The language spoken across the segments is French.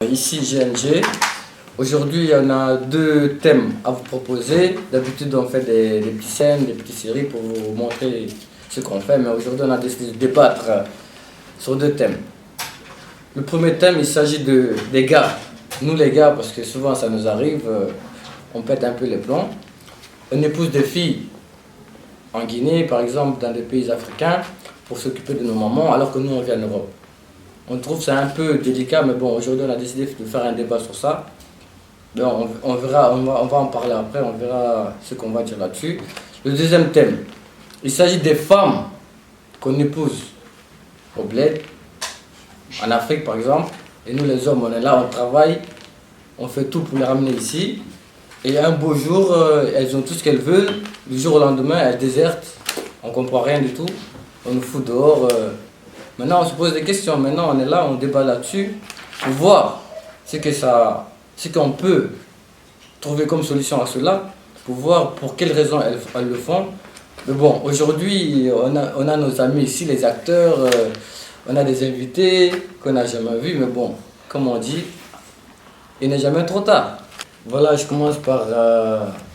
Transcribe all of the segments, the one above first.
Ici GNG. Aujourd'hui, on a deux thèmes à vous proposer. D'habitude, on fait des petites scènes, des petites séries pour vous montrer ce qu'on fait. Mais aujourd'hui, on a décidé de débattre sur deux thèmes. Le premier thème, il s'agit des gars. Nous, les gars, parce que souvent ça nous arrive, on pète un peu les plombs. On épouse des filles en Guinée, par exemple, dans des pays africains, pour s'occuper de nos mamans, alors que nous, on vit en Europe. On trouve ça un peu délicat, mais bon, aujourd'hui on a décidé de faire un débat sur ça. Mais on verra, on va en parler après, on verra ce qu'on va dire là-dessus. Le deuxième thème, il s'agit des femmes qu'on épouse au bled, en Afrique par exemple. Et nous les hommes, on est là, on travaille, on fait tout pour les ramener ici. Et un beau jour, elles ont tout ce qu'elles veulent. Du jour au lendemain, elles désertent, on ne comprend rien du tout. On nous fout dehors. Maintenant, on se pose des questions. Maintenant, on est là, on débat là-dessus pour voir ce qu'on peut trouver comme solution à cela, pour voir pour quelles raisons elles le font. Mais bon, aujourd'hui, on a nos amis ici, les acteurs, on a des invités qu'on n'a jamais vus, mais bon, comme on dit, il n'est jamais trop tard. Voilà, je commence par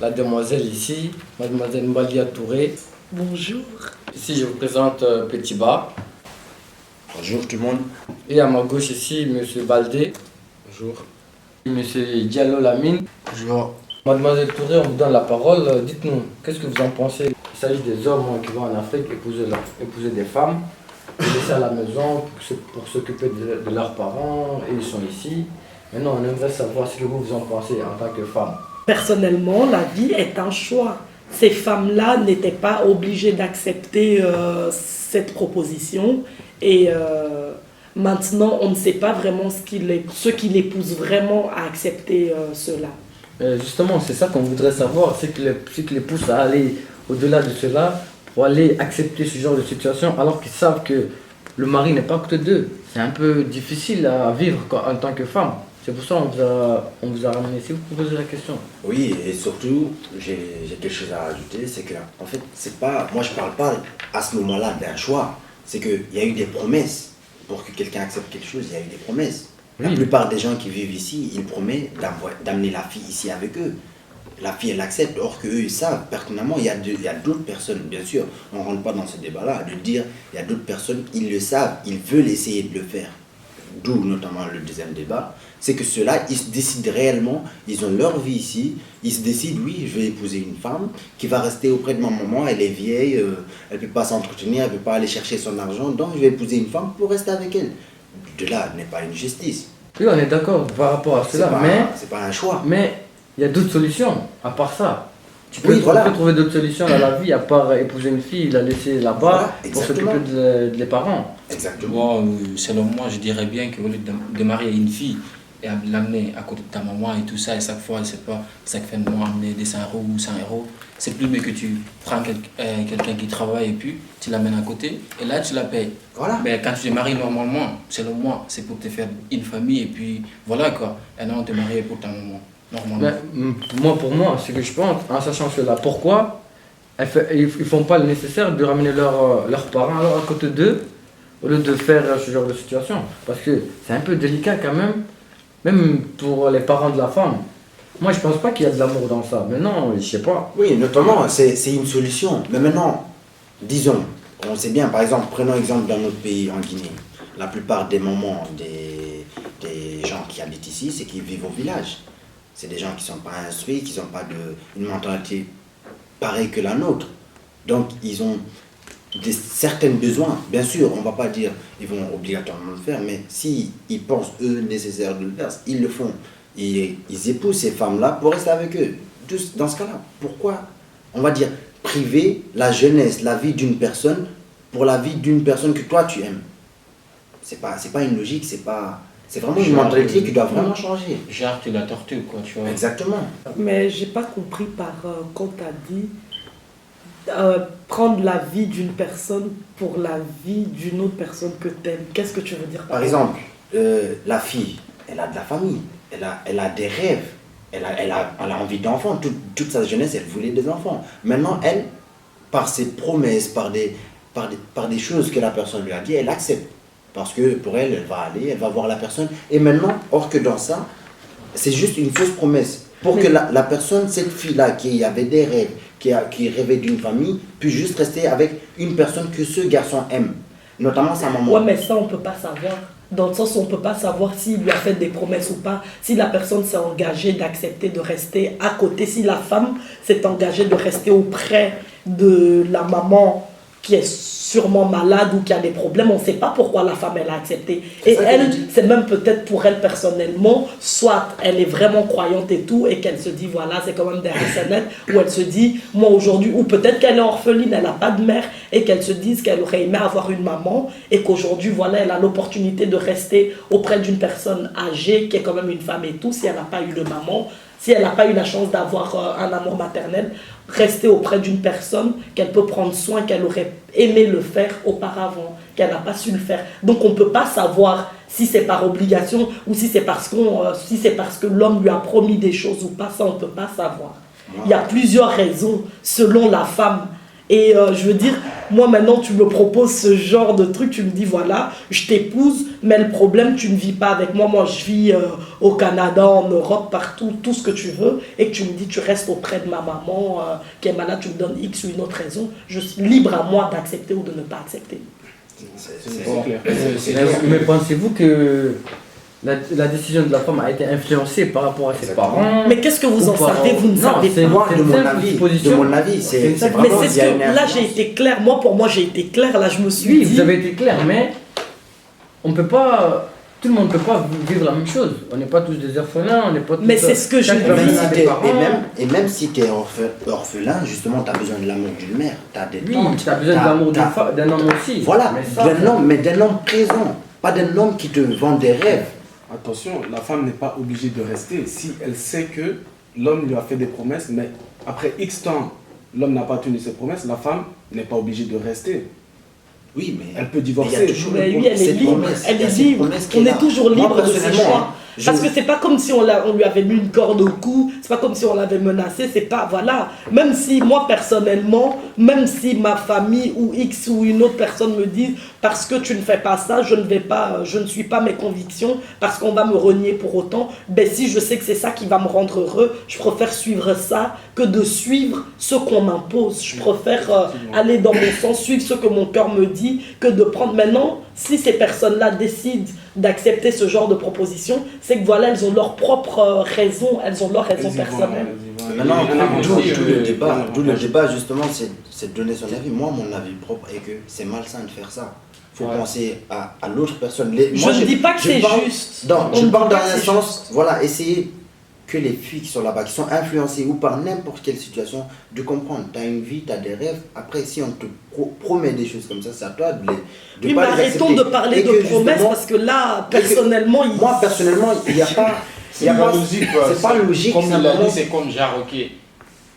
la demoiselle ici, mademoiselle Mbalia Touré. Bonjour. Ici, je vous présente Petit Ba. Bonjour tout le monde. Et à ma gauche ici, monsieur Baldé. Bonjour. Monsieur Diallo Lamine. Bonjour. Mademoiselle Touré, on vous donne la parole. Dites-nous, qu'est-ce que vous en pensez? Il s'agit des hommes qui vont en Afrique épouser des femmes, les laisser à la maison pour s'occuper de leurs parents, et ils sont ici. Maintenant, on aimerait savoir ce que vous en pensez en tant que femme. Personnellement, la vie est un choix. Ces femmes-là n'étaient pas obligées d'accepter cette proposition. Et maintenant, on ne sait pas vraiment ce qui les pousse vraiment à accepter cela. Justement, c'est ça qu'on voudrait savoir, ce qui les pousse à aller au-delà de cela, pour aller accepter ce genre de situation, alors qu'ils savent que le mari n'est pas à côté d'eux. C'est un peu difficile à vivre en tant que femme. C'est pour ça qu'on vous a ramené ici pour poser la question. Oui, et surtout, j'ai quelque chose à rajouter, c'est que, en fait, c'est pas, moi je parle pas à ce moment-là d'un choix, c'est qu'il y a eu des promesses. Pour que quelqu'un accepte quelque chose, il y a eu des promesses. Oui. La plupart des gens qui vivent ici, ils promettent d'amener la fille ici avec eux. La fille, elle accepte, or qu'eux, ils savent pertinemment, il y a d'autres personnes, bien sûr, on ne rentre pas dans ce débat-là, de dire, il y a d'autres personnes, ils le savent, ils veulent essayer de le faire. D'où notamment le deuxième débat, c'est que ceux-là, ils se décident réellement, ils ont leur vie ici, ils se décident, oui, je vais épouser une femme qui va rester auprès de ma maman, elle est vieille, elle ne peut pas s'entretenir, elle ne peut pas aller chercher son argent, donc je vais épouser une femme pour rester avec elle. De là n'est pas une justice. Oui, on est d'accord par rapport à cela, mais c'est pas un choix. Mais il y a d'autres solutions, à part ça. Tu peux, Oui, voilà. tu peux trouver d'autres solutions dans la vie, à part épouser une fille, la laisser là-bas, Voilà, pour s'occuper des parents. Exactement. Moi, selon moi, je dirais bien qu'au lieu de marier une fille et l'amener à côté de ta maman et tout ça, et chaque fois, je sais pas, chaque fin de mois, amener des 100 € ou 100 €, c'est plus mieux que tu prends quelqu'un qui travaille et puis tu l'amènes à côté et là, tu la payes. Voilà. Mais quand tu te maries normalement, selon moi, c'est pour te faire une famille et puis voilà quoi. Et non, te marier pour ta maman, normalement. Mais, pour moi, ce que je pense, en sachant cela, pourquoi ils ne font pas le nécessaire de ramener leurs parents alors à côté d'eux, au lieu de faire ce genre de situation. Parce que c'est un peu délicat quand même pour les parents de la femme. Moi, je pense pas qu'il y a de l'amour dans ça. Mais non, je sais pas. Oui, notamment, c'est une solution. Mais maintenant, disons, on sait bien, par exemple, prenons exemple dans notre pays, en Guinée. La plupart des mamans, des gens qui habitent ici, c'est qu'ils vivent au village. C'est des gens qui ne sont pas instruits, qui n'ont pas une mentalité pareille que la nôtre. Donc, ils ont certains besoins. Bien sûr, on ne va pas dire qu'ils vont obligatoirement le faire, mais s'ils pensent, eux, nécessaire de le faire, ils le font. Ils épousent ces femmes-là pour rester avec eux. Dans ce cas-là, pourquoi, on va dire, priver la jeunesse, la vie d'une personne pour la vie d'une personne que toi, tu aimes? C'est pas une logique, c'est vraiment une mentalité qui doit vraiment changer. Genre, tu la tortures quoi, tu vois. Exactement. Mais j'ai pas compris quand tu as dit prendre la vie d'une personne pour la vie d'une autre personne que tu aimes. Qu'est-ce que tu veux dire Par exemple, la fille, elle a de la famille, elle a des rêves, elle a envie d'enfants. Toute sa jeunesse, elle voulait des enfants. Maintenant, elle, par ses promesses, par des choses que la personne lui a dit, elle accepte. Parce que pour elle, elle va aller, elle va voir la personne. Et maintenant, or que dans ça, c'est juste une fausse promesse. Pour que la personne, cette fille-là, qui avait des rêves, qui rêvait d'une famille, puisse juste rester avec une personne que ce garçon aime. Notamment sa maman. Ouais, mais ça, on ne peut pas savoir. Dans le sens où on ne peut pas savoir s'il lui a fait des promesses ou pas, si la personne s'est engagée d'accepter de rester à côté, si la femme s'est engagée de rester auprès de la maman qui est sûrement malade ou qui a des problèmes, on ne sait pas pourquoi la femme elle a accepté. Et elle, c'est même peut-être pour elle personnellement, soit elle est vraiment croyante et tout, et qu'elle se dit, voilà, c'est quand même des scénettes, ou elle se dit, moi aujourd'hui, ou peut-être qu'elle est orpheline, elle n'a pas de mère, et qu'elle se dise qu'elle aurait aimé avoir une maman, et qu'aujourd'hui, voilà, elle a l'opportunité de rester auprès d'une personne âgée, qui est quand même une femme et tout, si elle n'a pas eu de maman, si elle n'a pas eu la chance d'avoir un amour maternel, rester auprès d'une personne qu'elle peut prendre soin, qu'elle aurait aimé le faire auparavant, qu'elle n'a pas su le faire. Donc on ne peut pas savoir si c'est par obligation ou si c'est parce que l'homme lui a promis des choses ou pas, ça on ne peut pas savoir. Il y a plusieurs raisons selon la femme. Et je veux dire, moi maintenant tu me proposes ce genre de truc, tu me dis voilà, je t'épouse, mais le problème tu ne vis pas avec moi, moi je vis au Canada, en Europe, partout, tout ce que tu veux, et que tu me dis tu restes auprès de ma maman qui est malade, tu me donnes X ou une autre raison, je suis libre à moi d'accepter ou de ne pas accepter. C'est clair. Mais pensez-vous que la décision de la femme a été influencée par rapport à ses parents? Mais qu'est-ce que vous en savez? Vous ne savez pas. Moi, de mon avis, c'est mais c'est ce que là j'ai été clair. Moi, pour moi, j'ai été clair. Là, je me suis dit. Oui, vous avez été clair, mais on peut pas. Tout le monde ne peut pas vivre la même chose. On n'est pas tous des orphelins, on n'est pas tous. Mais c'est ce que je dis. Et même si tu es orphelin, justement, tu as besoin de l'amour d'une mère. Tu as des tantes. Tu as besoin de l'amour d'un homme aussi. Voilà, d'un homme présent. Pas d'un homme qui te vend des rêves. Attention, la femme n'est pas obligée de rester si elle sait que l'homme lui a fait des promesses, mais après X temps, l'homme n'a pas tenu ses promesses, la femme n'est pas obligée de rester. Oui, mais elle peut divorcer. Mais oui, elle est libre. Elle est libre. On est toujours libre de ses choix. Parce que c'est pas comme si on lui avait mis une corde au cou, c'est pas comme si on l'avait menacé, c'est pas, voilà. Même si moi personnellement, même si ma famille ou X ou une autre personne me dit parce que tu ne fais pas ça, je ne suis pas mes convictions, parce qu'on va me renier pour autant, ben si je sais que c'est ça qui va me rendre heureux, je préfère suivre ça que de suivre ce qu'on m'impose. Je préfère aller dans mon sens, suivre ce que mon cœur me dit, que de prendre. Maintenant, si ces personnes-là décident d'accepter ce genre de proposition, c'est que voilà, elles ont leurs propres raisons, elles ont leurs raisons personnelles. Maintenant, d'où le débat justement, c'est de donner son avis. Moi, mon avis propre est que c'est malsain de faire ça. Il faut penser à l'autre personne. Je ne dis pas que c'est juste. Je parle dans un sens, voilà, essayer que les filles qui sont là-bas, qui sont influencées ou par n'importe quelle situation, de comprendre. Tu as une vie, tu as des rêves. Après, si on te promet des choses comme ça, c'est à toi de oui, mais arrêtons de parler de promesses parce que là, personnellement, moi, personnellement, il n'y a pas. C'est pas logique. C'est pas logique. Comme il a dit, c'est comme genre, ok,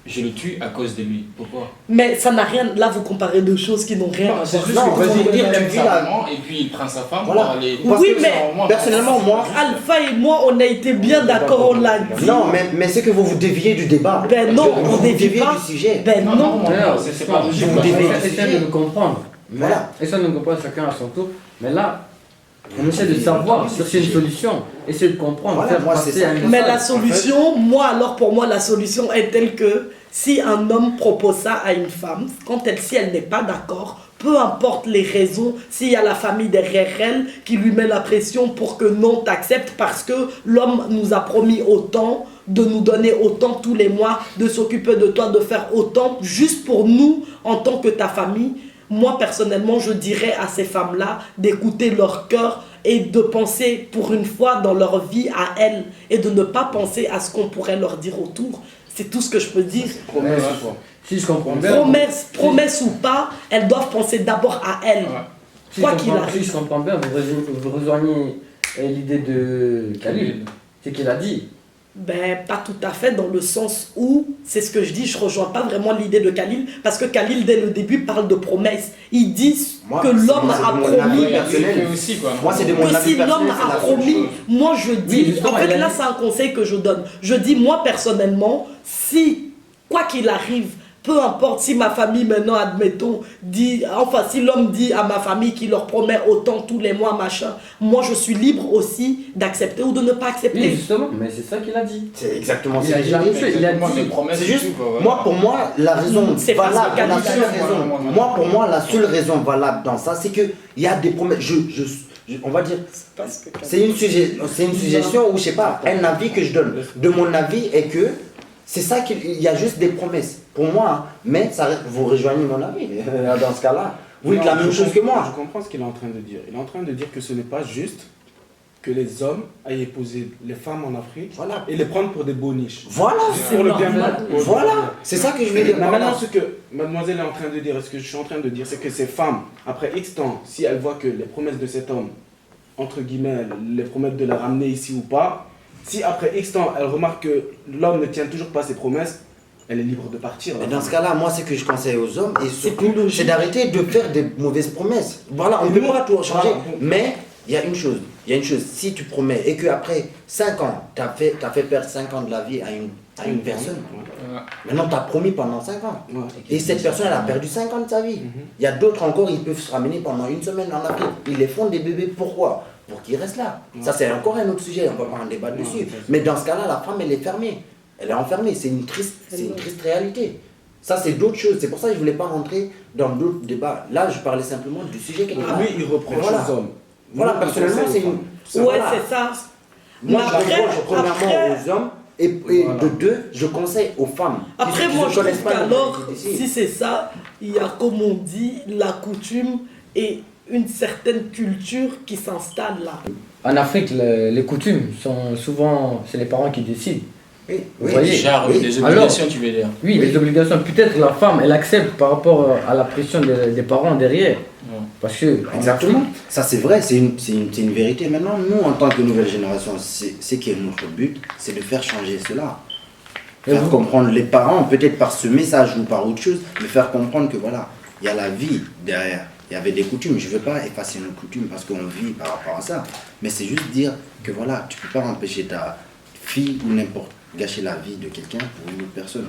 je le tue à cause de lui. Pourquoi? Mais ça n'a rien. Là, vous comparez deux choses qui n'ont rien à voir. C'est juste que vas-y, il aime sa maman et puis il prend sa femme pour aller. Oui, mais personnellement, moi. Alpha et moi, on a été bien d'accord, on l'a dit. Non, mais c'est que vous vous déviez du débat. Ben non, vous déviez du sujet. Ben non. C'est pas logique. Vous devez essayer de le comprendre. Voilà. Essayer de le comprendre chacun à son tour. Mais là, on essaie de savoir si c'est une solution. Essayer de comprendre, voilà, faire passer un message. Mais la solution, pour moi, la solution est telle que si un homme propose ça à une femme, si elle n'est pas d'accord, peu importe les raisons, s'il y a la famille derrière elle qui lui met la pression pour que non, t'acceptes parce que l'homme nous a promis autant, de nous donner autant tous les mois, de s'occuper de toi, de faire autant, juste pour nous, en tant que ta famille. Moi, personnellement, je dirais à ces femmes-là d'écouter leur cœur et de penser pour une fois dans leur vie à elles et de ne pas penser à ce qu'on pourrait leur dire autour. C'est tout ce que je peux dire. Si je comprends bien. Promesse ou pas, elles doivent penser d'abord à elles. Quoi qu'il arrive. Si je comprends bien, vous rejoignez l'idée de Khalil. C'est qu'il a dit. Ben, pas tout à fait, dans le sens où, c'est ce que je dis, je rejoins pas vraiment l'idée de Khalil, parce que Khalil, dès le début, parle de promesses. Ils disent que l'homme a promis. Moi, c'est de mon avis que si l'homme a promis, moi je dis, en fait là c'est un conseil que je donne. Je dis, moi personnellement, si, quoi qu'il arrive, peu importe si ma famille maintenant, admettons, dit, enfin si l'homme dit à ma famille qu'il leur promet autant tous les mois, machin, moi je suis libre aussi d'accepter ou de ne pas accepter. Oui, justement, mais c'est ça qu'il a dit. C'est exactement Il ce a que j'ai jamais dit. fait, il a Moi, dit. des promesses, C'est et juste, tout, quoi, ouais. moi pour moi, la raison C'est pas valable, ce la qu'a seule dit. raison, moi pour moi, la seule raison valable dans ça, c'est qu'il y a des promesses, on va dire, c'est une suggestion ou je sais pas, un avis que je donne. De mon avis est que c'est ça qu'il y a juste des promesses. Pour moi, hein, mais ça, vous rejoignez mon avis dans ce cas-là. Vous dites la même chose que moi. Je comprends ce qu'il est en train de dire. Il est en train de dire que ce n'est pas juste que les hommes aillent épouser les femmes en Afrique Voilà. et les prendre pour des boniches. Voilà. Pour le bien. Voilà. C'est ça que je veux dire. Mais maintenant, ce que mademoiselle est en train de dire, et ce que je suis en train de dire, c'est que ces femmes, après X temps, si elles voient que les promesses de cet homme, entre guillemets, les promesses de les ramener ici ou pas, si après X temps, elles remarquent que l'homme ne tient toujours pas ses promesses, elle est libre de partir. Mais dans ce cas-là, moi, ce que je conseille aux hommes, et surtout, c'est d'arrêter de faire des mauvaises promesses. Voilà, on ne peut pas tout changer. Mais il y a une chose, si tu promets et qu'après 5 ans, tu as fait perdre 5 ans de la vie à une personne, maintenant tu as promis pendant 5 ans. Ouais. Et cette personne, elle a perdu 5 ans de sa vie. Il y a d'autres encore, ils peuvent se ramener pendant une semaine en Afrique. Ils les font des bébés, pourquoi? Pour qu'ils restent là. Ça, c'est encore un autre sujet, on va pas en débattre dessus. Mais dans ce cas-là, la femme, elle est fermée. Elle est enfermée, c'est une triste réalité. Ça, c'est d'autres choses. C'est pour ça que je ne voulais pas rentrer dans d'autres débats. Là, je parlais simplement du sujet qui est là. Lui, il reproche aux hommes. Voilà, Nous, personnellement, on c'est conseille une. aux femmes. Ouais, voilà. c'est ça. Moi, Mais je après- reproche premièrement aux hommes et Voilà. de deux, je conseille aux femmes. Après, Ils moi, ne je connaissent trouve pas la qu'alors, réalité d'ici. si c'est ça, il y a, comme on dit, la coutume et une certaine culture qui s'installe là. En Afrique, les coutumes sont souvent, c'est les parents qui décident. Oui, Vous oui. voyez. Genre, Oui. des Alors- obligations, tu veux dire. Oui, les obligations. Peut-être la femme, elle accepte par rapport à la pression des parents derrière. Parce que en Exactement. Afrique, Ça, c'est vrai, c'est une vérité. Maintenant, nous, en tant que nouvelle génération, c'est qui est notre but, c'est de faire changer cela. Et Faire vous- comprendre les parents, peut-être par ce message ou par autre chose, de faire comprendre que voilà, il y a la vie derrière. Il y avait des coutumes. Je ne veux pas effacer nos coutumes parce qu'on vit par rapport à ça. Mais c'est juste dire que voilà, tu ne peux pas empêcher ta fille ou n'importe gâcher la vie de quelqu'un pour une autre personne.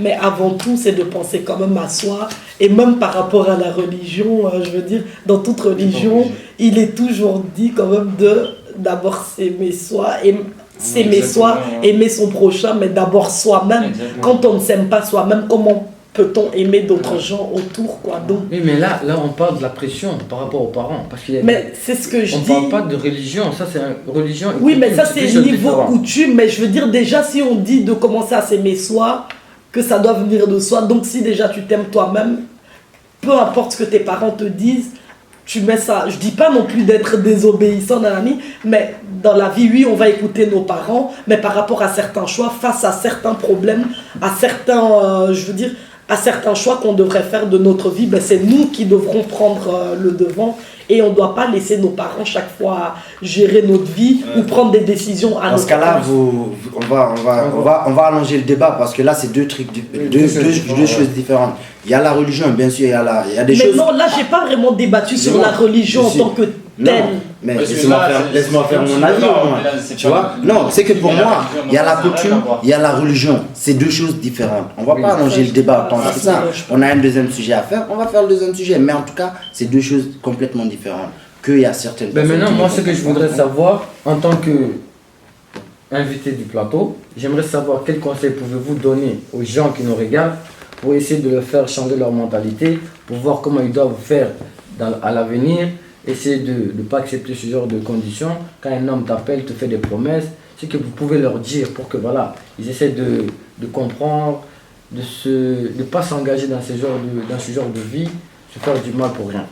Mais avant tout, c'est de penser quand même à soi. Et même par rapport à la religion, je veux dire, dans toute religion, il est toujours dit quand même de d'abord s'aimer soi, s'aimer soi, aimer son prochain, mais d'abord soi-même. Exactement. Quand on ne s'aime pas soi-même, comment peut-on aimer d'autres gens autour, quoi. Donc, oui, mais là, on parle de la pression par rapport aux parents. Parce qu'il y a mais c'est ce que je on dis. ne parle pas de religion, ça c'est religion. et Oui, mais coutume, ça deux c'est choses niveau différentes. coutume, mais je veux dire déjà si on dit de commencer à s'aimer soi, que ça doit venir de soi, donc si déjà tu t'aimes toi-même, peu importe ce que tes parents te disent, tu mets ça, je dis pas non plus d'être désobéissant dans la vie, mais dans la vie, oui, on va écouter nos parents, mais par rapport à certains choix, face à certains problèmes, à certains, je veux dire, à certains choix qu'on devrait faire de notre vie, ben c'est nous qui devrons prendre le devant. Et on ne doit pas laisser nos parents chaque fois gérer notre vie ou prendre des décisions à Dans notre ce cas-là, place. on va allonger le débat parce que là, c'est deux choses différentes. Il y a la religion, bien sûr, il y a des Mais choses. non, là, j'ai pas vraiment débattu sur Excusez-moi, la religion en je tant que Non, telle. mais Parce que laisse-moi là, laisse-moi faire c'est mon avis d'accord, au moins. mais là, c'est Tu pas- vois? Non, c'est que pour Mais la moi, religion, il y a la ça n'a rien à coutume, voir. il y a la religion. C'est deux choses différentes. On va Oui, pas ça, allonger je le débat sais tant pas. que Ça, ça. je sais On a un deuxième sujet à faire, on va faire le deuxième sujet. Mais en tout cas, c'est deux choses complètement différentes. Qu'il y a certaines Ben personnes maintenant, qui moi, ne ce que je comprennent voudrais pas. savoir, en tant que invité du plateau, j'aimerais savoir quels conseils pouvez-vous donner aux gens qui nous regardent pour essayer de leur faire changer leur mentalité, pour voir comment ils doivent faire à l'avenir, essayer de ne pas accepter ce genre de conditions. Quand un homme t'appelle, te fait des promesses, c'est que vous pouvez leur dire pour que voilà, ils essaient de comprendre, de ne pas s'engager dans ce genre de vie, se faire du mal pour rien.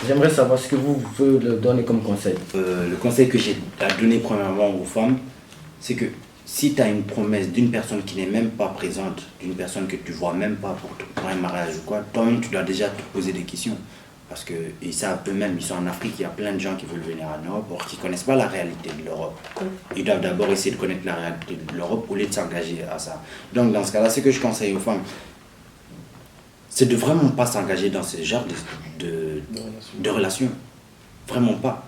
J'aimerais savoir ce que vous pouvez leur donner comme conseil. Le conseil que j'ai à donner premièrement aux femmes, c'est que si tu as une promesse d'une personne qui n'est même pas présente, d'une personne que tu ne vois même pas pour un mariage ou quoi, toi-même tu dois déjà te poser des questions. Parce que ils savent eux-mêmes, ils sont en Afrique, il y a plein de gens qui veulent venir en Europe, or qui ne connaissent pas la réalité de l'Europe. Ils doivent d'abord essayer de connaître la réalité de l'Europe au lieu de s'engager à ça. Donc dans ce cas-là, ce que je conseille aux femmes, c'est de vraiment pas s'engager dans ce genre de relations. Vraiment pas.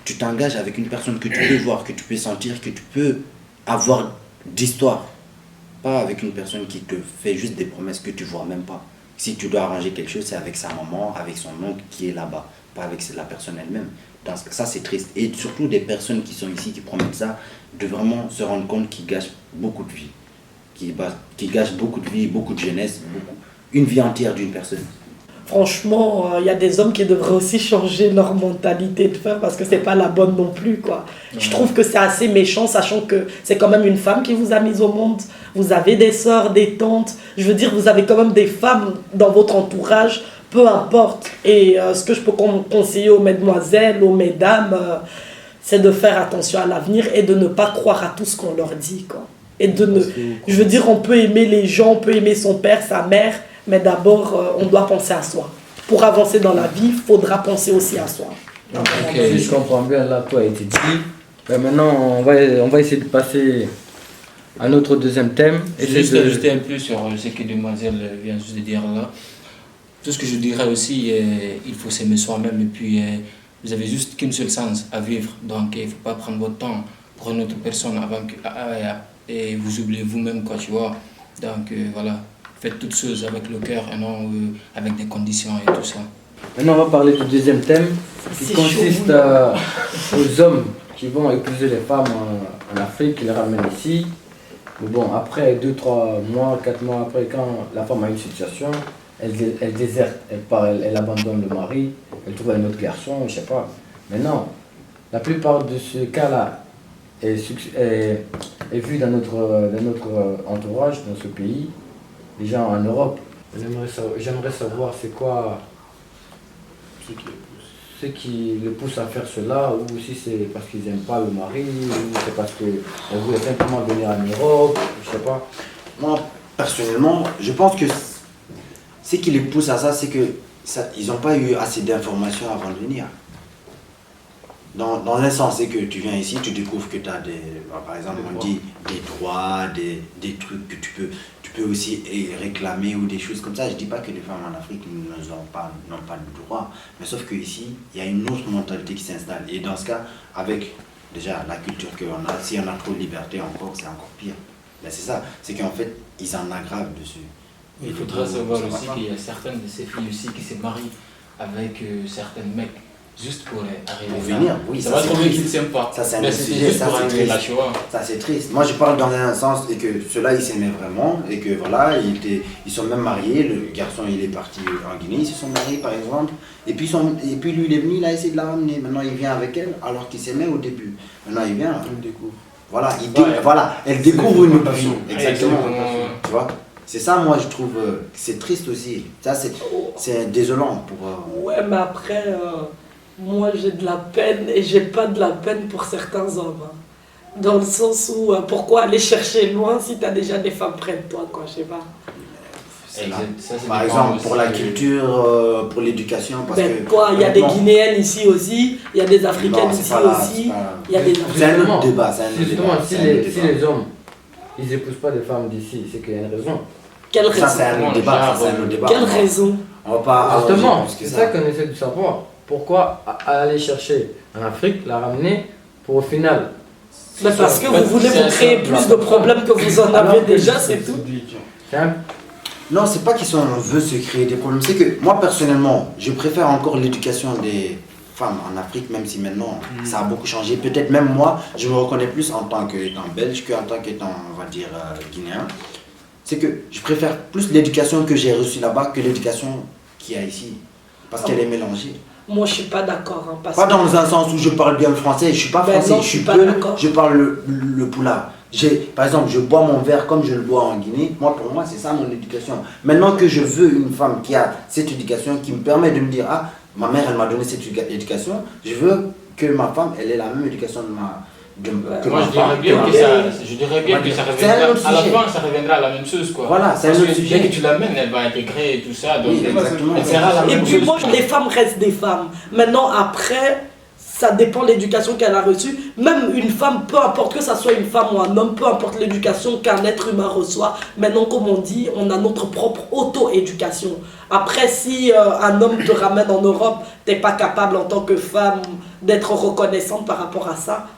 Tu t'engages avec une personne que tu peux voir, que tu peux sentir, que tu peux avoir d'histoire. pas avec une personne qui te fait juste des promesses que tu vois même pas. Si tu dois arranger quelque chose, c'est avec sa maman, avec son oncle qui est là-bas, pas avec la personne elle-même. Ça, c'est triste. Et surtout des personnes qui sont ici, qui promettent ça, de vraiment se rendre compte qu'ils gâchent beaucoup de vie. Qui gâchent beaucoup de vie, beaucoup de jeunesse, une vie entière d'une personne. Franchement, il y a des hommes qui devraient aussi changer leur mentalité de faire parce que c'est pas la bonne non plus, quoi. Je trouve que c'est assez méchant, sachant que c'est quand même une femme qui vous a mise au monde. Vous avez des sœurs, des tantes. Je veux dire, vous avez quand même des femmes dans votre entourage, peu importe. Et ce que je peux conseiller aux mesdemoiselles, aux mesdames, c'est de faire attention à l'avenir et de ne pas croire à tout ce qu'on leur dit, quoi. Et je veux dire, on peut aimer les gens, on peut aimer son père, sa mère, mais d'abord, on doit penser à soi. Pour avancer dans la vie, il faudra penser aussi à soi. Si je comprends bien, là, tout a été dit. Ben maintenant, on va essayer de passer à notre deuxième thème. Je vais juste ajouter un peu sur ce que demoiselle vient juste de dire là. Tout ce que je dirais aussi, il faut s'aimer soi-même et puis vous avez juste qu'une seule chance à vivre. Donc il ne faut pas prendre votre temps pour une autre personne et vous oubliez vous-même, quoi, tu vois. Donc voilà, faites toutes choses avec le cœur et non avec des conditions et tout ça. Maintenant, on va parler du deuxième thème qui consiste aux hommes qui vont épouser les femmes en Afrique, qui les ramènent ici. Mais bon, après 2, 3 mois, 4 mois après, quand la femme a une situation, elle déserte, elle part, elle abandonne le mari, elle trouve un autre garçon, je sais pas. Maintenant, la plupart de ce cas-là est vu dans notre entourage, dans ce pays, les gens en Europe. J'aimerais savoir c'est quoi ce qui le pousse à faire cela, ou si c'est parce qu'ils n'aiment pas le mari, ou c'est parce qu'elle voulait simplement venir en Europe, je sais pas. Moi, personnellement, je pense que ce qui les pousse à ça, c'est qu'ils n'ont pas eu assez d'informations avant de venir. Dans un sens, c'est que tu viens ici, tu découvres que tu as par exemple, on dit des droits, des trucs que tu peux aussi réclamer ou des choses comme ça. Je ne dis pas que les femmes en Afrique n'ont pas de droits, mais sauf qu'ici, il y a une autre mentalité qui s'installe. Et dans ce cas, avec déjà la culture qu'on a, si on a trop de liberté encore, c'est encore pire. Ben c'est ça, c'est qu'en fait, ils en aggravent dessus. Il faudra savoir aussi qu'il y a certaines de ces filles aussi qui se marient avec certains mecs. Juste pour arriver pour venir, oui, ça va trouver qu'ils ne s'aiment pas. Ça, c'est un autre sujet, ça, c'est triste. Là, tu vois. Ça, c'est triste. Moi, je parle dans un sens et que ceux-là, ils s'aimaient vraiment et que voilà, ils sont même mariés. Le garçon, il est parti en Guinée, ils se sont mariés, par exemple. Et puis lui, il est venu, il a essayé de la ramener. Maintenant, il vient avec elle alors qu'il s'aimait au début. Maintenant, il vient. Elle découvre. Voilà, voilà, elle découvre une autre vie. Exactement. Tu vois. C'est ça, moi, je trouve, c'est triste aussi. Ça, c'est désolant pour. Ouais, mais après. Moi, j'ai de la peine et j'ai pas de la peine pour certains hommes. Hein. Dans le sens où, pourquoi aller chercher loin si tu as déjà des femmes près de toi, quoi, je sais pas. Par exemple, pour la culture, pour l'éducation, parce que... Quoi, il y a des Guinéennes ici aussi, il y a des Africaines ici aussi, il y a des Africaines. C'est un autre débat, Justement, si les hommes, ils épousent pas des femmes d'ici, c'est qu'il y a une raison. Quelle raison? Ça, c'est un autre débat, Quelle raison? On va pas... Justement, c'est ça qu'on essaie de savoir. Pourquoi aller chercher en Afrique, la ramener, pour au final... Mais parce que vous voulez vous créer plus de problèmes que vous en avez déjà, c'est tout. Non, c'est pas qu'on veut se créer des problèmes. C'est que moi, personnellement, je préfère encore l'éducation des femmes en Afrique, même si maintenant, ça a beaucoup changé. Peut-être même moi, je me reconnais plus en tant qu'étant belge qu'en tant qu'étant, on va dire, guinéen. C'est que je préfère plus l'éducation que j'ai reçue là-bas que l'éducation qu'il y a ici. Parce qu'elle est mélangée. Moi, je suis pas d'accord. Hein, pas dans un sens où je parle bien le français, je suis pas français, non, je parle le poulard. Par exemple, je bois mon verre comme je le bois en Guinée. Moi, pour moi, c'est ça mon éducation. Maintenant que je veux une femme qui a cette éducation, qui me permet de me dire, ah, ma mère, elle m'a donné cette éducation, je veux que ma femme, elle ait la même éducation de ma... Moi, je dirais bien que ça reviendra, à la fin, ça reviendra à la même chose, quoi. Voilà, c'est un autre sujet. Dès que tu l'amènes, elle va intégrer et tout ça, donc oui, exactement. Elle sera la même chose. Et puis moi, les femmes restent des femmes. Maintenant, après, ça dépend de l'éducation qu'elle a reçue. Même une femme, peu importe que ça soit une femme ou un homme, peu importe l'éducation qu'un être humain reçoit. Maintenant, comme on dit, on a notre propre auto-éducation. Après, si un homme te ramène en Europe, tu n'es pas capable en tant que femme d'être reconnaissante par rapport à ça.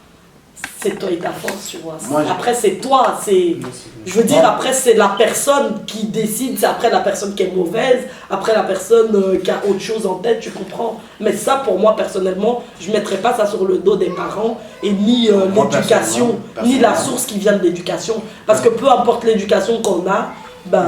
c'est toi et ta force, tu vois. Moi, Après, c'est toi, c'est... Je veux dire, après, c'est la personne qui décide, c'est après la personne qui est mauvaise, après la personne qui a autre chose en tête, tu comprends. Mais ça, pour moi, personnellement, je ne mettrais pas ça sur le dos des parents, et ni Moi, l'éducation, ni la source qui vient de l'éducation. Parce que peu importe l'éducation qu'on a, ben...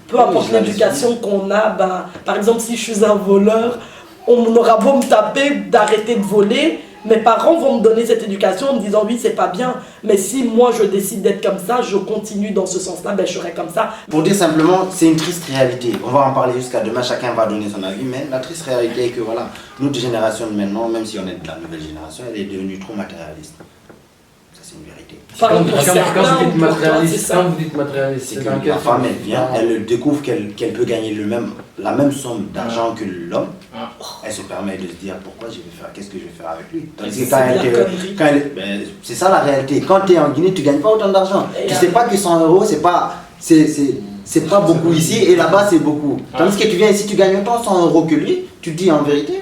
Peu importe l'éducation qu'on a, ben... Par exemple, si je suis un voleur, on aura beau me taper d'arrêter de voler, mes parents vont me donner cette éducation en me disant oui c'est pas bien, mais si moi je décide d'être comme ça, je continue dans ce sens-là, ben je serai comme ça. Pour dire simplement, c'est une triste réalité. On va en parler jusqu'à demain, chacun va donner son avis, mais la triste réalité est que voilà, notre génération de maintenant, même si on est de la nouvelle génération, elle est devenue trop matérialiste. Ça c'est une vérité. Parle pour certains, Quand vous dites pour toi, matérialiste, c'est ça. quand vous dites matérialiste, C'est c'est que dans quel la femme, sens? elle vient, elle découvre qu'elle peut gagner la même somme d'argent que l'homme. Elle se permet de se dire pourquoi je vais faire, qu'est-ce que je vais faire avec lui. Tandis que c'est ça la réalité. Quand tu es en Guinée, tu ne gagnes pas autant d'argent. Tu sais pas que 100 euros, c'est pas beaucoup ici et là-bas c'est beaucoup. Tandis que tu viens ici, tu gagnes autant 100 euros que lui, tu te dis en vérité.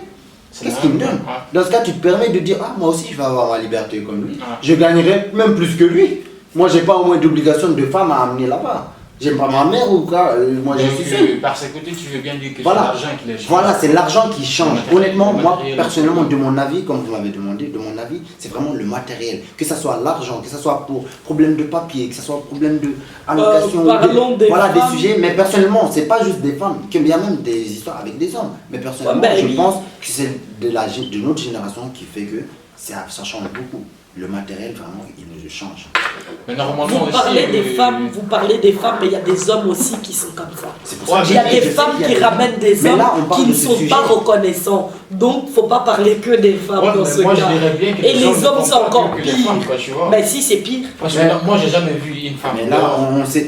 Qu'est-ce qu'il me donne? Dans ce cas, tu te permets de dire ah, moi aussi je vais avoir ma liberté comme lui. Je gagnerai même plus que lui. Moi, j'ai pas au moins d'obligation de femme à amener là-bas. J'aime pas ma mère ou quoi, moi je suis seul. Par ce côté, tu veux bien dire que Voilà. c'est l'argent qui les change. Voilà, c'est l'argent qui change. Le matériel, Honnêtement, le moi matériel. personnellement, de mon avis, comme vous m'avez demandé, de mon avis, c'est vraiment le matériel. Que ce soit l'argent, que ce soit pour problème de papier, que ce soit problème de allocation, parlons des voilà femmes. des sujets. Mais personnellement, c'est pas juste des femmes, qu'il y a même des histoires avec des hommes. Mais personnellement, Ouais, ben je oui. pense que c'est de notre génération qui fait que ça change beaucoup. Le matériel, vraiment, il nous change. Mais normalement Vous aussi, parlez des femmes, mais il y a des hommes aussi qui sont comme ça. C'est pour ça que Il y a je des sais femmes qu'il y a qui ramènent des Mais hommes là, on parle qui ne de ce sont sujet. pas reconnaissants. Donc, faut pas parler que des femmes Ouais, dans mais ce moi, cas. je dirais bien que Et les gens hommes, ne c'est font pas encore que les pire. femmes, quoi, tu vois. Mais si, c'est pire. Parce que là, moi, j'ai jamais vu une femme. Mais là,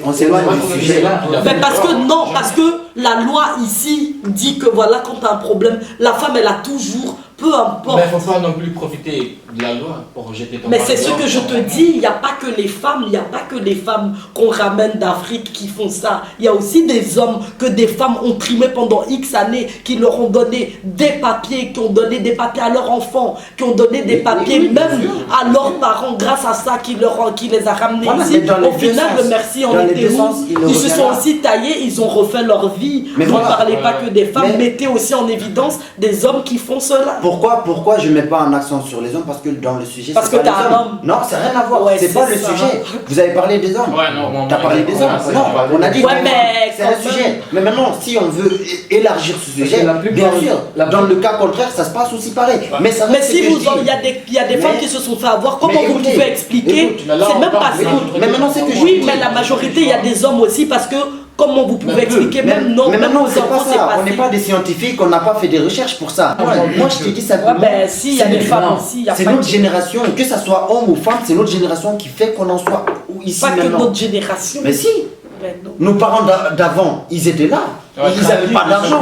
on s'éloigne du sujet. Mais parce que non, parce que la loi ici dit que voilà, quand tu as un problème, la femme, elle a toujours, peu importe. Mais il ne faut pas non plus profiter de la loi pour rejeter ton Mais mari c'est ce dehors. que je te dis, il n'y a pas que les femmes, il n'y a pas que les femmes qu'on ramène d'Afrique qui font ça. Il y a aussi des hommes que des femmes ont trimés pendant X années, qui leur ont donné des papiers, qui ont donné des papiers à leurs enfants, qui ont donné des papiers même à leurs parents grâce à ça qui les a ramenés Voilà, ici. mais dans les Au deux final, sens. le merci en Dans les était deux où? sens, il Ils se revient sont là. aussi taillés, ils ont refait leur vie. Mais Vous ne voilà. parlez pas que des femmes, Mais- mettez aussi en évidence des hommes qui font cela. Pourquoi je ne mets pas un accent sur les hommes? Parce que dans le sujet, Parce c'est que pas t'as les un hommes. homme. Non, c'est rien à voir. Ouais, c'est pas c'est le ça. sujet. Vous avez parlé des hommes. Ouais, non, T'as parlé des hommes. c'est Non, vrai. on a dit Ouais, que mais c'est un quand sujet. Mais maintenant, si on veut élargir ce Parce sujet, que la plupart- bien sûr, la dans le plupart- cas contraire, ça se passe aussi pareil. Mais ça Mais reste si ce que vous je en, dis. il y a des Mais- femmes qui se sont fait avoir, comment mais vous écoutez, pouvez expliquer? écoute, mais là, C'est on même parle pas de ça. l'autre Mais maintenant, c'est que je Oui, dis. mais la majorité, il y a des hommes aussi parce que comment vous pouvez Mais expliquer Mais, même non, mais même maintenant, aux c'est pas enfants, c'est ça. On passé. n'est pas des scientifiques, on n'a pas fait des recherches pour ça. Moi, je te dis Ouais, simplement. ben si, il y a c'est des femmes non, aussi. Il y a C'est pas notre que- génération, que ça soit homme ou femme, c'est notre génération qui fait qu'on en soit ici pas que maintenant. notre génération. Mais si, Mais non. nos parents d'avant, ils étaient là. Ouais, Ils n'avaient pas d'argent.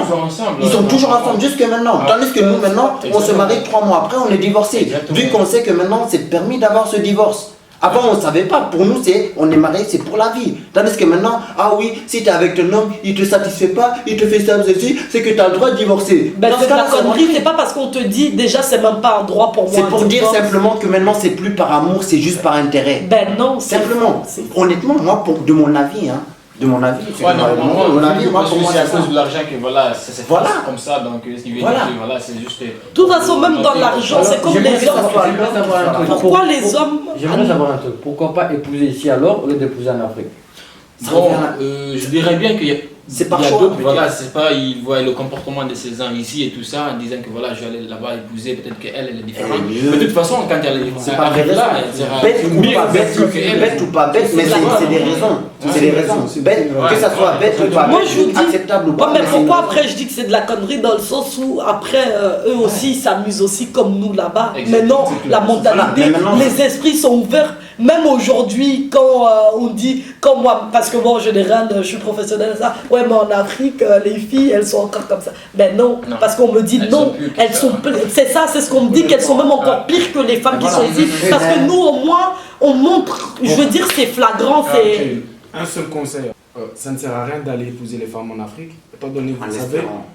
Ils sont toujours ensemble jusque maintenant. Ah. Tandis que nous, maintenant, on se marie 3 mois après, on est divorcé. Exactement. Vu qu'on sait que maintenant, c'est permis d'avoir ce divorce. Avant, on ne savait pas. Pour nous, on est marié, c'est pour la vie. Tandis que maintenant, ah oui, si tu es avec ton homme, il ne te satisfait pas, il te fait ça, ceci, c'est que tu as le droit de divorcer. Ben, Dans c'est ce de la cas-là, c'est connerie, normal. c'est pas parce qu'on te dit, déjà, c'est même pas un droit pour moi. C'est pour un dire divorce. simplement que maintenant, c'est plus par amour, c'est juste par intérêt. Ben non, c'est Simplement. c'est- Honnêtement, moi, de mon avis, Ouais, non, mon avis, moi, pour moi, c'est à c'est ça. cause de l'argent que voilà, c'est Voilà. comme ça, donc ce qui veut Voilà. dire que voilà, c'est juste. De toute façon, même dans l'argent, c'est comme J'aimerais les hommes. savoir un truc. Pourquoi les hommes. J'aimerais savoir un truc. Pourquoi pas épouser ici alors au lieu d'épouser en Afrique? Bon, je dirais bien qu'il y a. C'est par il y a choix, d'autres, peut-être. voilà, c'est pas, ils voient le comportement de ces gens ici et tout ça, en disant que voilà, je vais aller là-bas épouser, peut-être qu'elle, elle est différente. Elle est mieux. Mais de toute façon, quand elle C'est pas des arrive raisons. là, elle sera Bête ou mieux pas bête, qu'elle. bête ou pas bête, mais c'est des raisons. C'est des raisons. Bête, que ça soit bête ou pas Moi, bête, je vous dis- acceptable ou Ouais, pas. mais c'est une pourquoi raison. après je dis que c'est de la connerie dans le sens où après eux aussi ils s'amusent aussi comme nous là-bas. Exact, Mais non, c'est clair. la mentalité, Voilà, mais maintenant- les esprits sont ouverts. Même aujourd'hui, quand on dit, comme moi, parce que moi en général je suis professionnel ça, ouais mais en Afrique les filles elles sont encore comme ça. Ben non, Non. parce qu'on me dit Elles non, sont plus que elles ça. sont, c'est ça, c'est ce qu'on me dit qu'elles sont même encore pires que les femmes Mais qui voilà. sont ici. Parce que nous au moins on montre, je veux dire c'est flagrant, c'est. Un seul conseil, ça ne sert à rien d'aller épouser les femmes en Afrique, étant donné que En vous savez, espérant.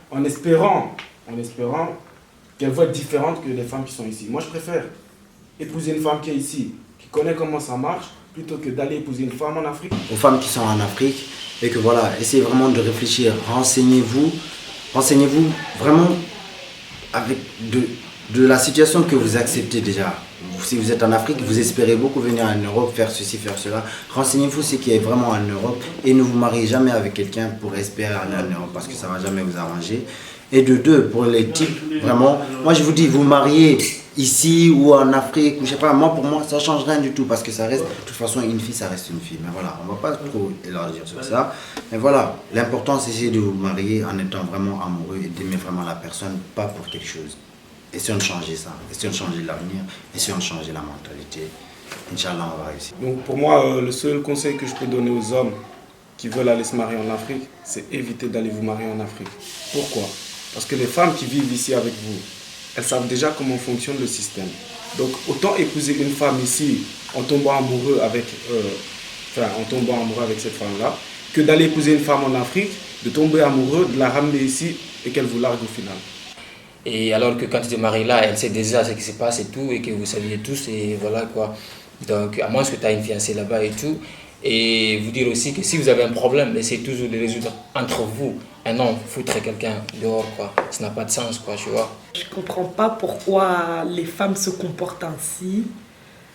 en espérant qu'elles vont être différentes que les femmes qui sont ici. Moi je préfère épouser une femme qui est ici, qui connaît comment ça marche, plutôt que d'aller épouser une femme en Afrique. Aux femmes qui sont en Afrique, et que voilà, essayez vraiment de réfléchir, renseignez-vous vraiment avec de la situation que vous acceptez déjà. Si vous êtes en Afrique, vous espérez beaucoup venir en Europe, faire ceci, faire cela. Renseignez-vous ce qui est vraiment en Europe et ne vous mariez jamais avec quelqu'un pour espérer aller en Europe parce que ça ne va jamais vous arranger. Et de deux, pour les types, vraiment, moi je vous dis, vous mariez ici ou en Afrique, ou je sais pas, moi pour moi ça ne change rien du tout parce que ça reste, de toute façon une fille ça reste une fille. Mais voilà, on ne va pas trop élargir sur ça. Mais voilà, l'important c'est de vous marier en étant vraiment amoureux et d'aimer vraiment la personne, pas pour quelque chose. Essayons de changer ça, essayons de changer l'avenir, essayons de changer la mentalité. Inch'Allah, on va réussir. Donc pour moi, le seul conseil que je peux donner aux hommes qui veulent aller se marier en Afrique, c'est éviter d'aller vous marier en Afrique. Pourquoi? Parce que les femmes qui vivent ici avec vous, elles savent déjà comment fonctionne le système. Donc autant épouser une femme ici en tombant amoureux avec, cette femme-là, que d'aller épouser une femme en Afrique, de tomber amoureux, de la ramener ici et qu'elle vous largue au final. Et alors que quand tu te maries là, elle sait déjà ce qui se passe et tout, et que vous saviez tous, et voilà quoi. Donc, à moins que tu aies une fiancée là-bas et tout. Et vous dire aussi que si vous avez un problème, essayez toujours de le résoudre entre vous. Et non, foutre quelqu'un dehors, quoi. Ça n'a pas de sens, quoi, tu vois. Je ne comprends pas pourquoi les femmes se comportent ainsi,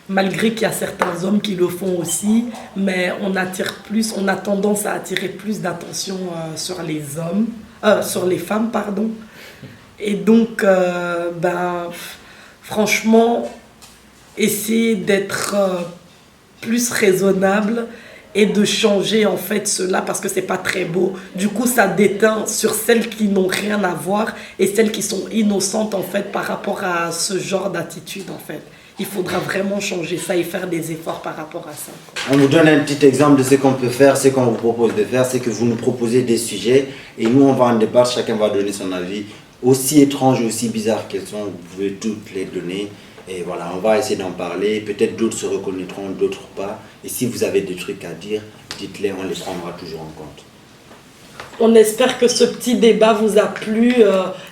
malgré qu'il y a certains hommes qui le font aussi, mais on a tendance à attirer plus d'attention sur les femmes, pardon. Et donc, franchement, essayer d'être plus raisonnable et de changer en fait cela parce que c'est pas très beau. Du coup, ça déteint sur celles qui n'ont rien à voir et celles qui sont innocentes en fait par rapport à ce genre d'attitude en fait. Il faudra vraiment changer ça et faire des efforts par rapport à ça. On vous donne un petit exemple de ce qu'on peut faire, ce qu'on vous propose de faire, c'est que vous nous proposez des sujets et nous on va en débattre, chacun va donner son avis. Aussi étranges et aussi bizarres qu'elles sont, vous pouvez toutes les donner. Et voilà, on va essayer d'en parler. Peut-être d'autres se reconnaîtront, d'autres pas. Et si vous avez des trucs à dire, dites-les, on les prendra toujours en compte. On espère que ce petit débat vous a plu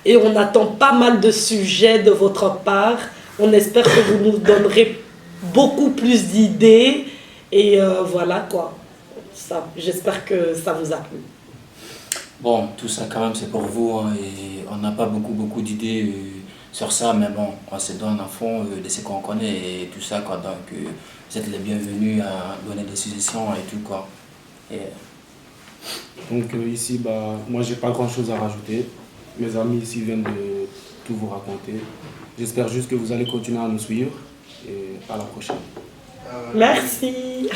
et on attend pas mal de sujets de votre part. On espère que vous nous donnerez beaucoup plus d'idées. Et voilà quoi. J'espère que ça vous a plu. Bon, tout ça quand même c'est pour vous, hein, et on n'a pas beaucoup d'idées sur ça, mais bon, on se donne à fond de ce qu'on connaît et tout ça, quoi. Donc vous êtes les bienvenus à donner des suggestions et tout, quoi. Et... Donc ici, moi j'ai pas grand chose à rajouter. Mes amis ici viennent de tout vous raconter. J'espère juste que vous allez continuer à nous suivre et à la prochaine. Merci.